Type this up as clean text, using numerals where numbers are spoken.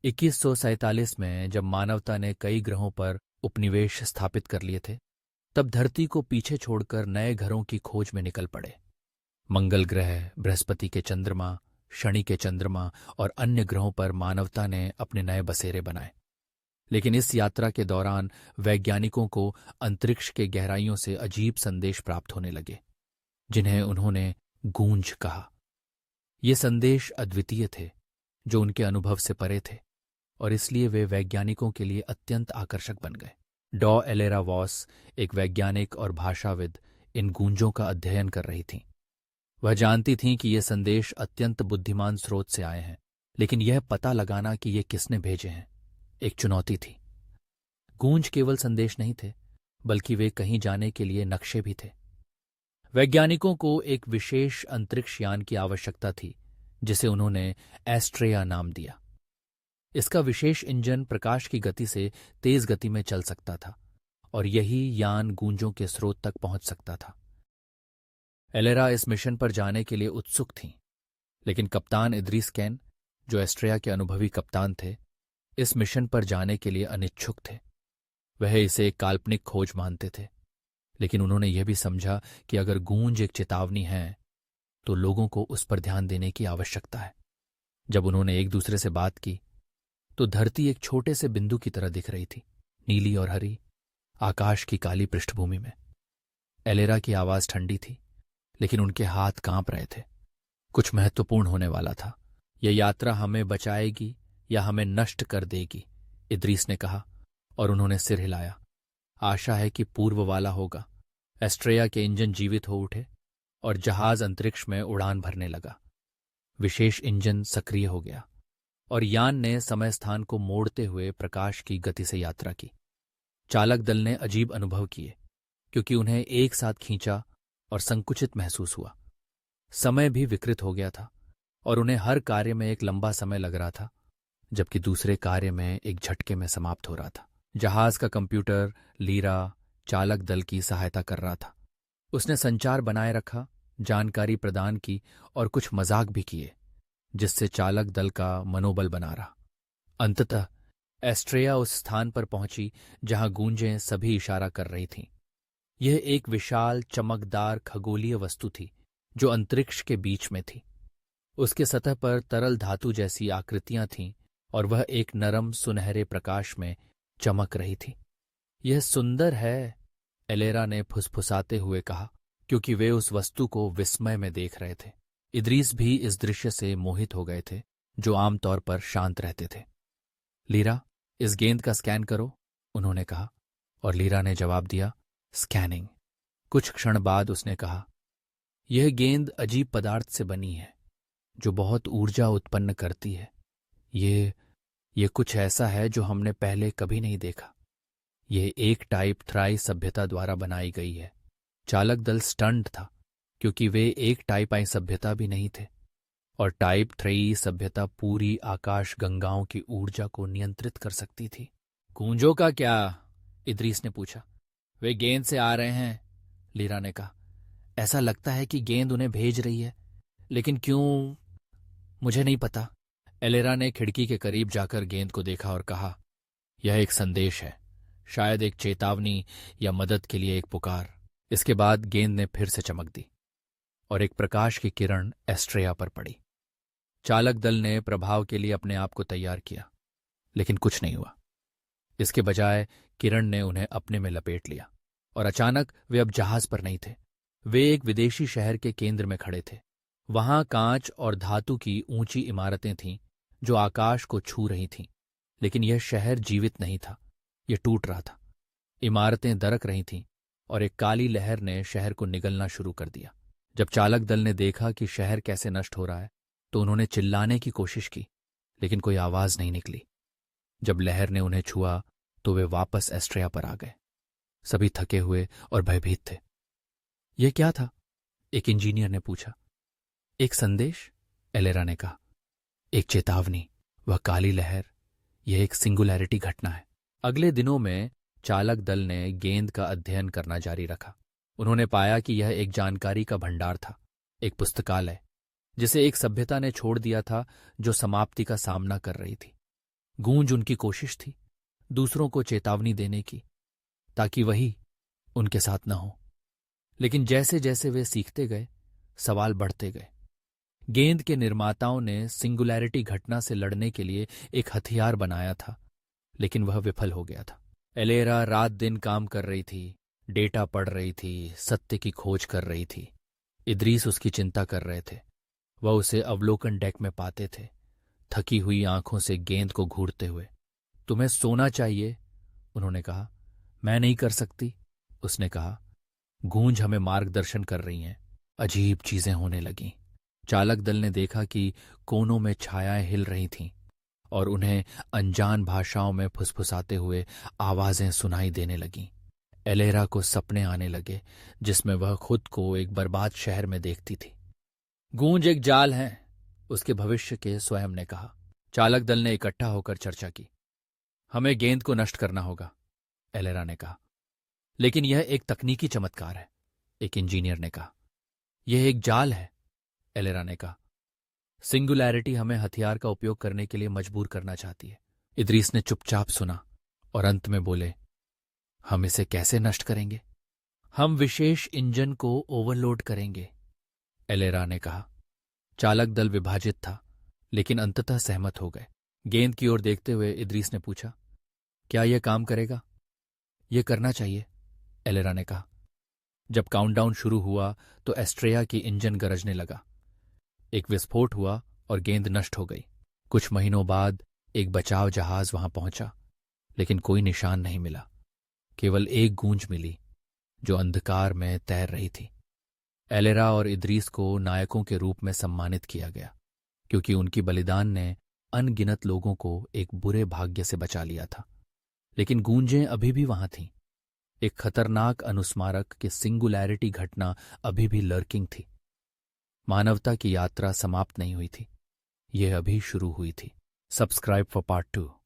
2147 में जब मानवता ने कई ग्रहों पर उपनिवेश स्थापित कर लिए थे, तब धरती को पीछे छोड़कर नए घरों की खोज में निकल पड़े। मंगल ग्रह, बृहस्पति के चंद्रमा, शनि के चंद्रमा और अन्य ग्रहों पर मानवता ने अपने नए बसेरे बनाए। लेकिन इस यात्रा के दौरान वैज्ञानिकों को अंतरिक्ष के गहराइयों से अजीब संदेश प्राप्त होने लगे, जिन्हें उन्होंने गूंज कहा। ये संदेश अद्वितीय थे, जो उनके अनुभव से परे थे, और इसलिए वे वैज्ञानिकों के लिए अत्यंत आकर्षक बन गए। डॉ एलेरा वॉस, एक वैज्ञानिक और भाषाविद, इन गूंजों का अध्ययन कर रही थीं। वह जानती थीं कि ये संदेश अत्यंत बुद्धिमान स्रोत से आए हैं, लेकिन यह पता लगाना कि ये किसने भेजे हैं एक चुनौती थी। गूंज केवल संदेश नहीं थे, बल्कि वे कहीं जाने के लिए नक्शे भी थे। वैज्ञानिकों को एक विशेष अंतरिक्ष यान की आवश्यकता थी, जिसे उन्होंने एस्ट्रेया नाम दिया। इसका विशेष इंजन प्रकाश की गति से तेज गति में चल सकता था, और यही यान गूंजों के स्रोत तक पहुंच सकता था। एलेरा इस मिशन पर जाने के लिए उत्सुक थीं, लेकिन कप्तान इद्रीस कैन, जो एस्ट्रेया के अनुभवी कप्तान थे, इस मिशन पर जाने के लिए अनिच्छुक थे। वह इसे एक काल्पनिक खोज मानते थे, लेकिन उन्होंने यह भी समझा कि अगर गूंज एक चेतावनी है, तो लोगों को उस पर ध्यान देने की आवश्यकता है। जब उन्होंने एक दूसरे से बात की, तो धरती एक छोटे से बिंदु की तरह दिख रही थी, नीली और हरी, आकाश की काली पृष्ठभूमि में। एलेरा की आवाज ठंडी थी, लेकिन उनके हाथ कांप रहे थे। कुछ महत्वपूर्ण होने वाला था। यह यात्रा हमें बचाएगी या हमें नष्ट कर देगी, इद्रीस ने कहा, और उन्होंने सिर हिलाया। आशा है कि पूर्व वाला होगा। एस्ट्रेया के इंजन जीवित हो उठे और जहाज अंतरिक्ष में उड़ान भरने लगा। विशेष इंजन सक्रिय हो गया और यान ने समय स्थान को मोड़ते हुए प्रकाश की गति से यात्रा की। चालक दल ने अजीब अनुभव किए, क्योंकि उन्हें एक साथ खींचा और संकुचित महसूस हुआ। समय भी विकृत हो गया था और उन्हें हर कार्य में एक लंबा समय लग रहा था, जबकि दूसरे कार्य में एक झटके में समाप्त हो रहा था। जहाज का कंप्यूटर लीरा चालक दल की सहायता कर रहा था। उसने संचार बनाए रखा, जानकारी प्रदान की और कुछ मजाक भी किए, जिससे चालक दल का मनोबल बना रहा। अंततः एस्ट्रेया उस स्थान पर पहुंची जहां गूंजें सभी इशारा कर रही थीं। यह एक विशाल चमकदार खगोलीय वस्तु थी, जो अंतरिक्ष के बीच में थी। उसके सतह पर तरल धातु जैसी आकृतियां थीं और वह एक नरम सुनहरे प्रकाश में चमक रही थी। यह सुंदर है, एलेरा ने फुसफुसाते हुए कहा, क्योंकि वे उस वस्तु को विस्मय में देख रहे थे। इद्रीस भी इस दृश्य से मोहित हो गए थे, जो आमतौर पर शांत रहते थे। लीरा, इस गेंद का स्कैन करो, उन्होंने कहा, और लीरा ने जवाब दिया, स्कैनिंग। कुछ क्षण बाद उसने कहा, यह गेंद अजीब पदार्थ से बनी है, जो बहुत ऊर्जा उत्पन्न करती है। ये कुछ ऐसा है जो हमने पहले कभी नहीं देखा। यह एक टाइप थ्राई सभ्यता द्वारा बनाई गई है। चालक दल स्टन्ड था, क्योंकि वे एक टाइप आई सभ्यता भी नहीं थे, और टाइप 3 सभ्यता पूरी आकाश गंगाओं की ऊर्जा को नियंत्रित कर सकती थी। गूंजों का क्या? इद्रीस ने पूछा। वे गेंद से आ रहे हैं, लीरा ने कहा। ऐसा लगता है कि गेंद उन्हें भेज रही है, लेकिन क्यों, मुझे नहीं पता। एलेरा ने खिड़की के करीब जाकर गेंद को देखा और कहा, यह एक संदेश है, शायद एक चेतावनी या मदद के लिए एक पुकार। इसके बाद गेंद ने फिर से चमक दी और एक प्रकाश की किरण एस्ट्रेया पर पड़ी। चालक दल ने प्रभाव के लिए अपने आप को तैयार किया, लेकिन कुछ नहीं हुआ। इसके बजाय किरण ने उन्हें अपने में लपेट लिया और अचानक वे अब जहाज पर नहीं थे। वे एक विदेशी शहर के केंद्र में खड़े थे। वहां कांच और धातु की ऊंची इमारतें थीं जो आकाश को छू रही थीं, लेकिन यह शहर जीवित नहीं था, यह टूट रहा था। इमारतें दरक रही थीं और एक काली लहर ने शहर को निगलना शुरू कर दिया। जब चालक दल ने देखा कि शहर कैसे नष्ट हो रहा है, तो उन्होंने चिल्लाने की कोशिश की, लेकिन कोई आवाज नहीं निकली। जब लहर ने उन्हें छुआ, तो वे वापस एस्ट्रेया पर आ गए। सभी थके हुए और भयभीत थे। यह क्या था? एक इंजीनियर ने पूछा। एक संदेश, एलेरा ने कहा। एक चेतावनी, वह काली लहर, यह एक सिंगुलैरिटी घटना है। अगले दिनों में चालक दल ने गेंद का अध्ययन करना जारी रखा। उन्होंने पाया कि यह एक जानकारी का भंडार था, एक पुस्तकालय, जिसे एक सभ्यता ने छोड़ दिया था जो समाप्ति का सामना कर रही थी। गूंज उनकी कोशिश थी दूसरों को चेतावनी देने की, ताकि वही उनके साथ न हो। लेकिन जैसे जैसे वे सीखते गए, सवाल बढ़ते गए। गेंद के निर्माताओं ने सिंगुलैरिटी घटना से लड़ने के लिए एक हथियार बनाया था, लेकिन वह विफल हो गया था। एलेरा रात दिन काम कर रही थी, डेटा पढ़ रही थी, सत्य की खोज कर रही थी। इदरीस उसकी चिंता कर रहे थे। वह उसे अवलोकन डेक में पाते थे, थकी हुई आंखों से गेंद को घूरते हुए। तुम्हें सोना चाहिए, उन्होंने कहा। मैं नहीं कर सकती, उसने कहा। गूंज हमें मार्गदर्शन कर रही हैं। अजीब चीजें होने लगीं। चालक दल ने देखा कि कोनों में छायाएं हिल रही थीं और उन्हें अनजान भाषाओं में फुसफुसाते हुए आवाजें सुनाई देने लगीं। एलेरा को सपने आने लगे जिसमें वह खुद को एक बर्बाद शहर में देखती थी। गूंज एक जाल है, उसके भविष्य के स्वयं ने कहा। चालक दल ने इकट्ठा होकर चर्चा की। हमें गेंद को नष्ट करना होगा, एलेरा ने कहा। लेकिन यह एक तकनीकी चमत्कार है, एक इंजीनियर ने कहा। यह एक जाल है, एलेरा ने कहा। सिंगुलैरिटी हमें हथियार का उपयोग करने के लिए मजबूर करना चाहती है। इदरीस ने चुपचाप सुना और अंत में बोले, हम इसे कैसे नष्ट करेंगे? हम विशेष इंजन को ओवरलोड करेंगे, एलेरा ने कहा। चालक दल विभाजित था, लेकिन अंततः सहमत हो गए। गेंद की ओर देखते हुए इदरीस ने पूछा, क्या यह काम करेगा? यह करना चाहिए, एलेरा ने कहा। जब काउंटडाउन शुरू हुआ तो एस्ट्रेया की इंजन गरजने लगा। एक विस्फोट हुआ और गेंद नष्ट हो गई। कुछ महीनों बाद एक बचाव जहाज वहां पहुंचा, लेकिन कोई निशान नहीं मिला। केवल एक गूंज मिली जो अंधकार में तैर रही थी। एलेरा और इदरीस को नायकों के रूप में सम्मानित किया गया, क्योंकि उनकी बलिदान ने अनगिनत लोगों को एक बुरे भाग्य से बचा लिया था। लेकिन गूंजें अभी भी वहां थीं। एक खतरनाक अनुस्मारक कि सिंगुलैरिटी घटना अभी भी लर्किंग थी। मानवता की यात्रा समाप्त नहीं हुई थी, यह अभी शुरू हुई थी। Subscribe for part 2।